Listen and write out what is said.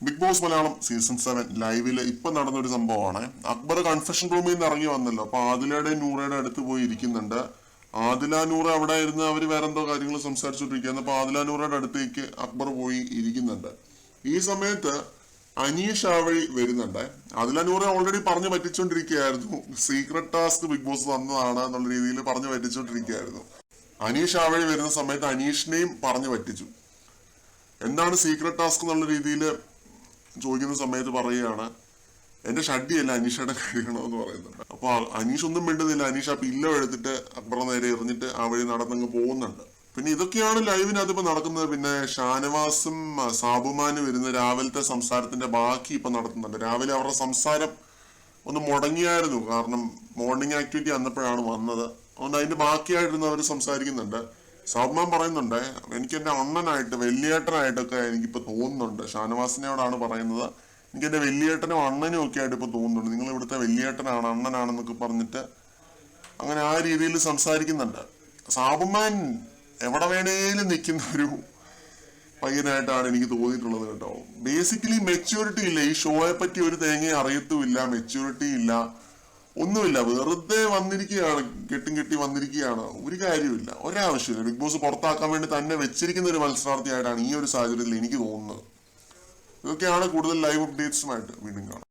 Big boss Malayalam season 7 ലൈവില് ഇപ്പൊ നടന്നൊരു സംഭവമാണ്. അക്ബർ കൺഫെഷൻ റൂമിൽ നിന്ന് ഇറങ്ങി വന്നല്ലോ. അപ്പൊ ആദിലയുടെ നൂറയുടെ അടുത്ത് പോയി ഇരിക്കുന്നുണ്ട്. ആദില നൂറ അവിടെ ഇരുന്ന് അവര് വേറെ എന്തോ കാര്യങ്ങൾ സംസാരിച്ചോണ്ടിരിക്കുകയാണ്. അപ്പൊ ആദില നൂറയുടെ അടുത്തേക്ക് അക്ബർ പോയി ഇരിക്കുന്നുണ്ട്. ഈ സമയത്ത് അനീഷ് ആ വഴി വരുന്നുണ്ട്. ആദില നൂറ ഓൾറെഡി പറഞ്ഞു പറ്റിച്ചോണ്ടിരിക്കുകയായിരുന്നു. സീക്രട്ട് ടാസ്ക് ബിഗ് ബോസ് തന്നതാണ് എന്നുള്ള രീതിയിൽ പറഞ്ഞു പറ്റിച്ചോണ്ടിരിക്കുകയായിരുന്നു. അനീഷ് ആ വഴി വരുന്ന സമയത്ത് അനീഷിനെയും പറഞ്ഞു പറ്റിച്ചു. എന്താണ് സീക്രട്ട് ടാസ്ക് എന്നുള്ള രീതിയിൽ ചോദിക്കുന്ന സമയത്ത് പറയുകയാണ്, എന്റെ ഷഡ്ഡിയല്ല അനീഷയുടെ കഴിയണമെന്ന് പറയുന്നുണ്ട്. അപ്പൊ അനീഷ് ഒന്നും മിണ്ടുന്നില്ല. അനീഷ് ആ പില്ലോ എടുത്തിട്ട് അക്ബറിനെ നേരെ എറിഞ്ഞിട്ട് ആ വഴി നടന്നങ്ങ് പോകുന്നുണ്ട്. പിന്നെ ഇതൊക്കെയാണ് ലൈവിനകത്ത് ഇപ്പൊ നടക്കുന്നത്. പിന്നെ ഷാനവാസും സാബുമാനും വരുന്ന രാവിലത്തെ സംസാരത്തിന്റെ ബാക്കി ഇപ്പൊ നടത്തുന്നുണ്ട്. രാവിലെ അവരുടെ സംസാരം ഒന്ന് മുടങ്ങിയായിരുന്നു. കാരണം മോർണിംഗ് ആക്ടിവിറ്റി വന്നപ്പോഴാണ് വന്നത്. അതുകൊണ്ട് അതിന്റെ ബാക്കിയായിട്ടിരുന്ന് അവർ സംസാരിക്കുന്നുണ്ട്. സാബുമാൻ പറയുന്നുണ്ട്, എനിക്ക് എന്റെ അണ്ണനായിട്ട് വലിയേട്ടനായിട്ടൊക്കെ എനിക്കിപ്പോ തോന്നുന്നുണ്ട്. ഷാനവാസിനോടാണ് പറയുന്നത്, എനിക്ക് എന്റെ വലിയേട്ടനും അണ്ണനും ഒക്കെ ആയിട്ട് ഇപ്പൊ തോന്നുന്നുണ്ട്. നിങ്ങൾ ഇവിടുത്തെ വലിയേട്ടനാണ് അണ്ണനാണെന്നൊക്കെ പറഞ്ഞിട്ട് അങ്ങനെ ആ രീതിയിൽ സംസാരിക്കുന്നുണ്ട്. സാബുമാൻ എവിടെ വേണേലും നിൽക്കുന്ന ഒരു പയ്യനായിട്ടാണ് എനിക്ക് തോന്നിയിട്ടുള്ളത് കേട്ടോ. ബേസിക്കലി മെച്യൂരിറ്റി ഇല്ല. ഈ ഷോയെ പറ്റി ഒരു തേങ്ങയെ അറിയത്തുമില്ല, മെച്യൂരിറ്റി ഇല്ല, ഒന്നുമില്ല. വെറുതെ വന്നിരിക്കുകയാണ്, കെട്ടി വന്നിരിക്കുകയാണ്. ഒരു കാര്യമില്ല, ഒരാവശ്യമില്ല. ബിഗ് ബോസ് പുറത്താക്കാൻ വേണ്ടി തന്നെ വെച്ചിരിക്കുന്ന ഒരു മത്സരാർത്ഥിയായിട്ടാണ് ഈ ഒരു സാഹചര്യത്തിൽ എനിക്ക് തോന്നുന്നത്. ഇതൊക്കെയാണ് കൂടുതൽ ലൈവ് അപ്ഡേറ്റ്സുമായിട്ട് വീണ്ടും കാണാം.